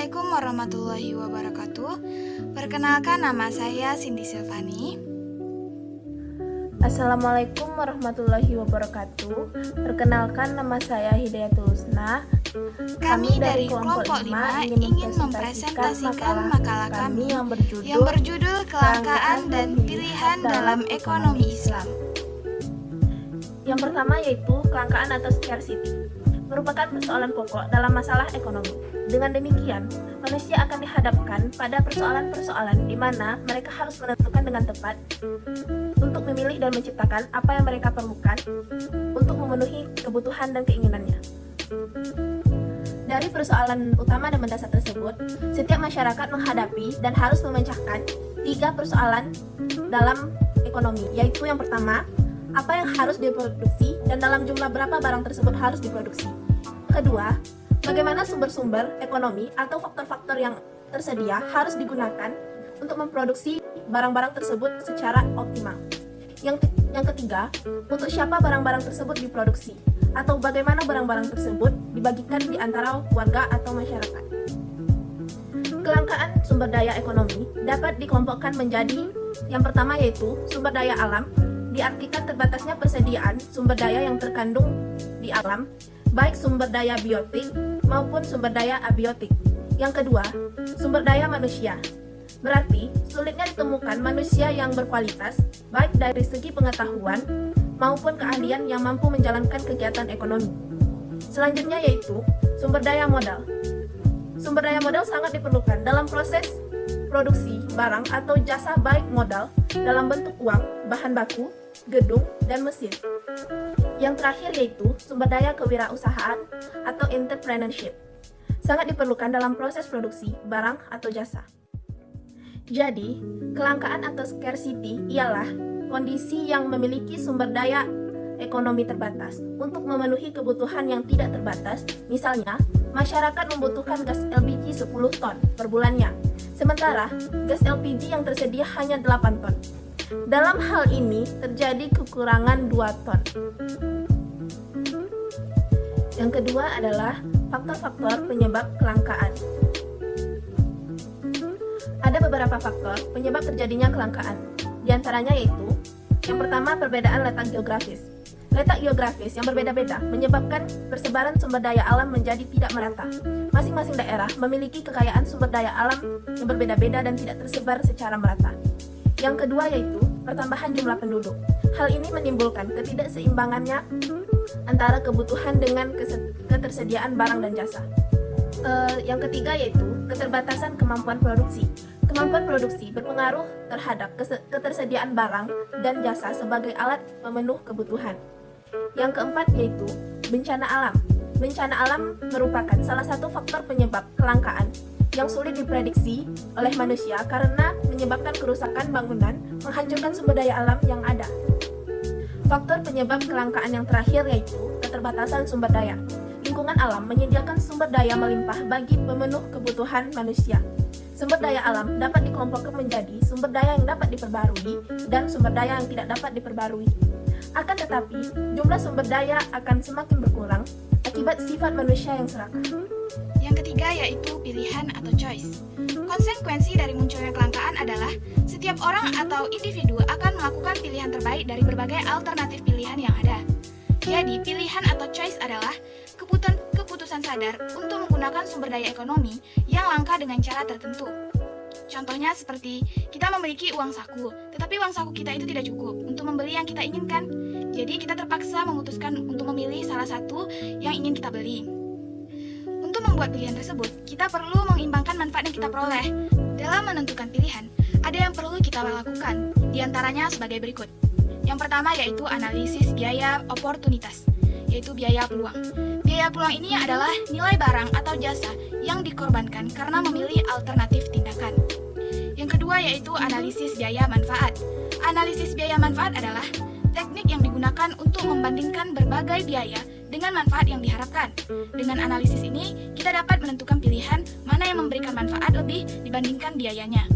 Assalamualaikum warahmatullahi wabarakatuh. Perkenalkan, nama saya Cindy Silvani. Assalamualaikum warahmatullahi wabarakatuh. Perkenalkan, nama saya Hidayatul Husna. Kami dari kelompok 5 ingin mempresentasikan makalah kami yang berjudul Kelangkaan dan Pilihan dalam Ekonomi Islam. Yang pertama yaitu kelangkaan atau scarcity, merupakan persoalan pokok dalam masalah ekonomi. Dengan demikian, manusia akan dihadapkan pada persoalan-persoalan di mana mereka harus menentukan dengan tepat untuk memilih dan menciptakan apa yang mereka perlukan untuk memenuhi kebutuhan dan keinginannya. Dari persoalan utama dan mendasar tersebut, setiap masyarakat menghadapi dan harus memecahkan 3 persoalan dalam ekonomi, yaitu yang pertama, apa yang harus diproduksi dan dalam jumlah berapa barang tersebut harus diproduksi. Kedua, bagaimana sumber-sumber ekonomi atau faktor-faktor yang tersedia harus digunakan untuk memproduksi barang-barang tersebut secara optimal. Yang ketiga, untuk siapa barang-barang tersebut diproduksi atau bagaimana barang-barang tersebut dibagikan di antara warga atau masyarakat. Kelangkaan sumber daya ekonomi dapat dikelompokkan menjadi yang pertama yaitu sumber daya alam, diartikan terbatasnya persediaan sumber daya yang terkandung di alam, baik sumber daya biotik maupun sumber daya abiotik. Yang kedua, sumber daya manusia. Berarti, sulitnya ditemukan manusia yang berkualitas, baik dari segi pengetahuan maupun keahlian yang mampu menjalankan kegiatan ekonomi. Selanjutnya yaitu sumber daya modal. Sumber daya modal sangat diperlukan dalam proses produksi barang atau jasa, baik modal dalam bentuk uang, bahan baku, gedung, dan mesin. Yang terakhir yaitu sumber daya kewirausahaan atau entrepreneurship. Sangat diperlukan dalam proses produksi barang atau jasa. Jadi, kelangkaan atau scarcity ialah kondisi yang memiliki sumber daya ekonomi terbatas untuk memenuhi kebutuhan yang tidak terbatas. Misalnya, masyarakat membutuhkan gas LPG 10 ton per bulannya, sementara gas LPG yang tersedia hanya 8 ton. Dalam hal ini terjadi kekurangan 2 ton. Yang kedua adalah faktor-faktor penyebab kelangkaan. Ada beberapa faktor penyebab terjadinya kelangkaan. Di antaranya yaitu yang pertama, perbedaan letak geografis. Letak geografis yang berbeda-beda menyebabkan persebaran sumber daya alam menjadi tidak merata. Masing-masing daerah memiliki kekayaan sumber daya alam yang berbeda-beda dan tidak tersebar secara merata. Yang kedua yaitu pertambahan jumlah penduduk. Hal ini menimbulkan ketidakseimbangannya antara kebutuhan dengan ketersediaan barang dan jasa. Yang ketiga yaitu keterbatasan kemampuan produksi. Kemampuan produksi berpengaruh terhadap ketersediaan barang dan jasa sebagai alat pemenuh kebutuhan. Yang keempat yaitu bencana alam. Bencana alam merupakan salah satu faktor penyebab kelangkaan yang sulit diprediksi oleh manusia karena menyebabkan kerusakan bangunan, menghancurkan sumber daya alam yang ada. Faktor penyebab kelangkaan yang terakhir yaitu keterbatasan sumber daya. Lingkungan alam menyediakan sumber daya melimpah bagi pemenuh kebutuhan manusia. Sumber daya alam dapat dikelompokkan menjadi sumber daya yang dapat diperbarui dan sumber daya yang tidak dapat diperbarui. Akan tetapi, jumlah sumber daya akan semakin berkurang akibat sifat manusia yang serakah. Yang ketiga yaitu pilihan atau choice. Konsekuensi dari munculnya kelangkaan adalah setiap orang atau individu akan melakukan pilihan terbaik dari berbagai alternatif pilihan yang ada. Jadi, pilihan atau choice adalah keputusan sadar untuk menggunakan sumber daya ekonomi yang langka dengan cara tertentu. Contohnya seperti kita memiliki uang saku, tetapi uang saku kita itu tidak cukup untuk membeli yang kita inginkan. Jadi, kita terpaksa memutuskan untuk memilih salah satu yang ingin kita beli. Untuk membuat pilihan tersebut, kita perlu mengimbangkan manfaat yang kita peroleh. Dalam menentukan pilihan, ada yang perlu kita lakukan, diantaranya sebagai berikut. Yang pertama yaitu analisis biaya oportunitas, yaitu biaya peluang. Biaya peluang ini adalah nilai barang atau jasa yang dikorbankan karena memilih alternatif tindakan. Yang kedua yaitu analisis biaya manfaat. Analisis biaya manfaat adalah teknik yang digunakan untuk membandingkan berbagai biaya dengan manfaat yang diharapkan. Dengan analisis ini, kita dapat menentukan pilihan mana yang memberikan manfaat lebih dibandingkan biayanya.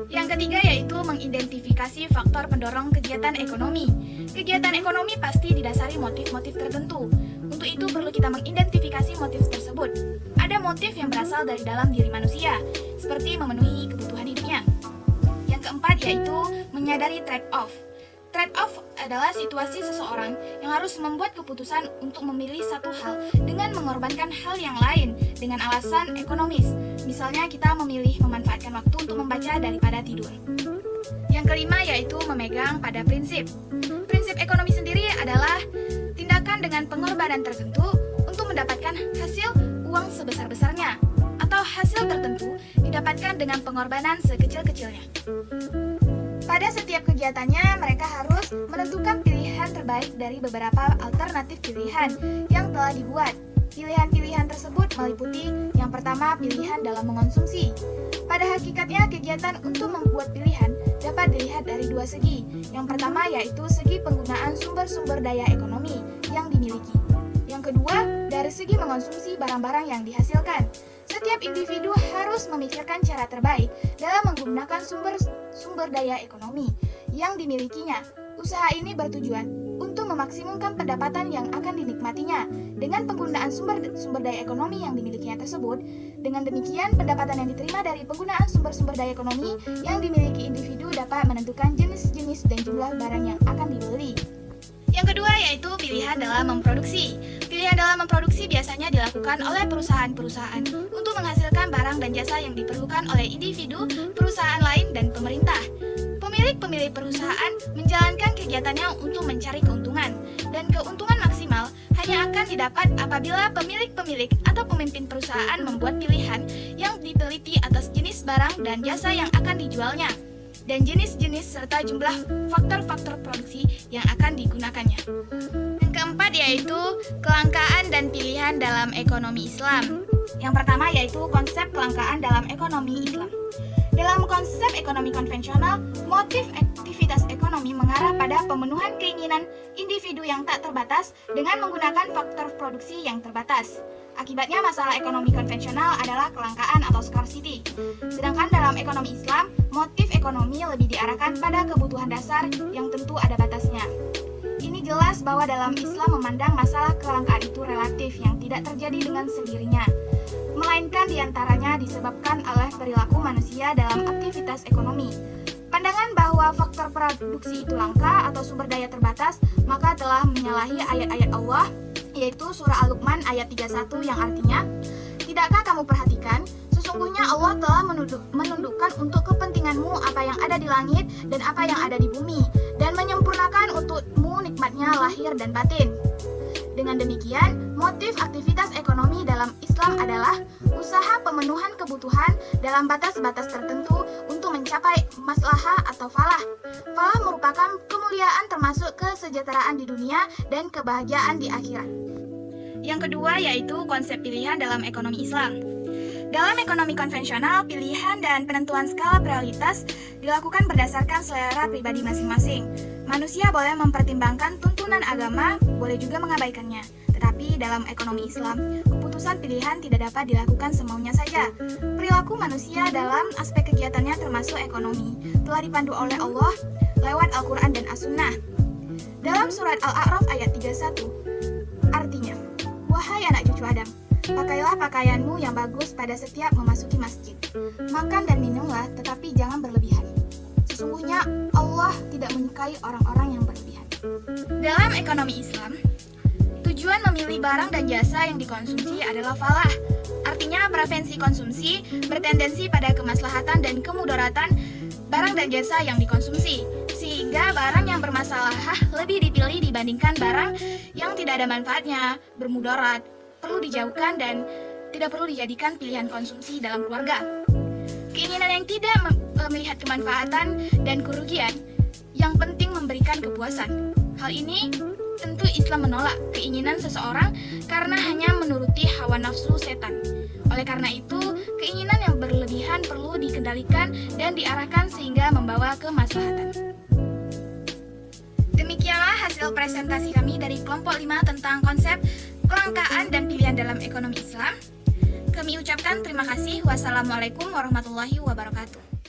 Yang ketiga yaitu mengidentifikasi faktor pendorong kegiatan ekonomi. Kegiatan ekonomi pasti didasari motif-motif tertentu. Untuk itu perlu kita mengidentifikasi motif tersebut. Ada motif yang berasal dari dalam diri manusia, seperti memenuhi kebutuhan hidupnya. Yang keempat yaitu menyadari trade-off. Trade-off adalah situasi seseorang yang harus membuat keputusan untuk memilih satu hal dengan mengorbankan hal yang lain dengan alasan ekonomis. Misalnya kita memilih memanfaatkan waktu untuk membaca daripada tidur. Yang kelima yaitu memegang pada prinsip. Prinsip ekonomi sendiri adalah tindakan dengan pengorbanan tertentu untuk mendapatkan hasil uang sebesar-besarnya, atau hasil tertentu didapatkan dengan pengorbanan sekecil-kecilnya. Pada setiap kegiatannya, mereka harus menentukan pilihan terbaik dari beberapa alternatif pilihan yang telah dibuat. Pilihan-pilihan tersebut meliputi yang pertama, pilihan dalam mengonsumsi. Pada hakikatnya, kegiatan untuk membuat pilihan dapat dilihat dari dua segi. Yang pertama yaitu segi penggunaan sumber-sumber daya ekonomi yang dimiliki. Yang kedua, dari segi mengonsumsi barang-barang yang dihasilkan. Setiap individu harus memikirkan cara terbaik dalam menggunakan sumber daya ekonomi yang dimilikinya. Usaha ini bertujuan untuk memaksimumkan pendapatan yang akan dinikmatinya dengan penggunaan sumber daya ekonomi yang dimilikinya tersebut. Dengan demikian, pendapatan yang diterima dari penggunaan sumber daya ekonomi yang dimiliki individu dapat menentukan jenis-jenis dan jumlah barang yang akan dibeli. Yang kedua yaitu pilihan dalam memproduksi. Pilihan dalam memproduksi biasanya dilakukan oleh perusahaan-perusahaan untuk menghasilkan barang dan jasa yang diperlukan oleh individu, perusahaan lain, dan pemerintah. Pemilik perusahaan menjalankan kegiatannya untuk mencari keuntungan, dan keuntungan maksimal hanya akan didapat apabila pemilik atau pemimpin perusahaan membuat pilihan yang diteliti atas jenis barang dan jasa yang akan dijualnya, dan jenis-jenis serta jumlah faktor-faktor produksi yang akan digunakannya. Yang keempat yaitu kelangkaan dan pilihan dalam ekonomi Islam. Yang pertama yaitu konsep kelangkaan dalam ekonomi Islam. Dalam konsep ekonomi konvensional, motif aktivitas ekonomi mengarah pada pemenuhan keinginan individu yang tak terbatas dengan menggunakan faktor produksi yang terbatas. Akibatnya masalah ekonomi konvensional adalah kelangkaan atau scarcity. Sedangkan dalam ekonomi Islam, motif ekonomi lebih diarahkan pada kebutuhan dasar yang tentu ada batasnya. Ini jelas bahwa dalam Islam memandang masalah kelangkaan itu relatif yang tidak terjadi dengan sendirinya, melainkan diantaranya disebabkan oleh perilaku manusia dalam aktivitas ekonomi. Pandangan bahwa faktor produksi itu langka atau sumber daya terbatas, maka telah menyalahi ayat-ayat Allah, yaitu surah Al-Luqman ayat 31 yang artinya, "Tidakkah kamu perhatikan, sesungguhnya Allah telah menundukkan untuk kepentinganmu apa yang ada di langit dan apa yang ada di bumi, dan menyempurnakan untukmu nikmatnya lahir dan batin." Dengan demikian, motif aktivitas ekonomi dalam Islam adalah usaha pemenuhan kebutuhan dalam batas-batas tertentu untuk mencapai maslahah atau falah. Falah merupakan kemuliaan termasuk kesejahteraan di dunia dan kebahagiaan di akhirat. Yang kedua yaitu konsep pilihan dalam ekonomi Islam. Dalam ekonomi konvensional, pilihan dan penentuan skala prioritas dilakukan berdasarkan selera pribadi masing-masing. Manusia boleh mempertimbangkan tuntunan agama, boleh juga mengabaikannya. Tetapi dalam ekonomi Islam, keputusan pilihan tidak dapat dilakukan semaunya saja. Perilaku manusia dalam aspek kegiatannya termasuk ekonomi telah dipandu oleh Allah lewat Al-Quran dan As-Sunnah. Dalam surat Al-A'raf ayat 31, artinya, "Wahai anak cucu Adam, pakailah pakaianmu yang bagus pada setiap memasuki masjid. Makan dan minumlah, tetapi jangan berlebihan. Sesungguhnya Allah tidak menyukai orang-orang yang berlebihan." Dalam ekonomi Islam, tujuan memilih barang dan jasa yang dikonsumsi adalah falah. Artinya prevensi konsumsi bertendensi pada kemaslahatan dan kemudaratan barang dan jasa yang dikonsumsi, sehingga barang yang bermasalah lebih dipilih dibandingkan barang yang tidak ada manfaatnya, bermudarat, perlu dijauhkan dan tidak perlu dijadikan pilihan konsumsi dalam keluarga. Keinginan yang tidak melihat kemanfaatan dan kerugian, yang penting memberikan kepuasan. Hal ini tentu Islam menolak keinginan seseorang karena hanya menuruti hawa nafsu setan. Oleh karena itu, keinginan yang berlebihan perlu dikendalikan dan diarahkan sehingga membawa kemaslahatan. Demikianlah hasil presentasi kami dari kelompok 5 tentang konsep kelangkaan dan pilihan dalam ekonomi Islam. Kami ucapkan terima kasih. Wassalamualaikum warahmatullahi wabarakatuh.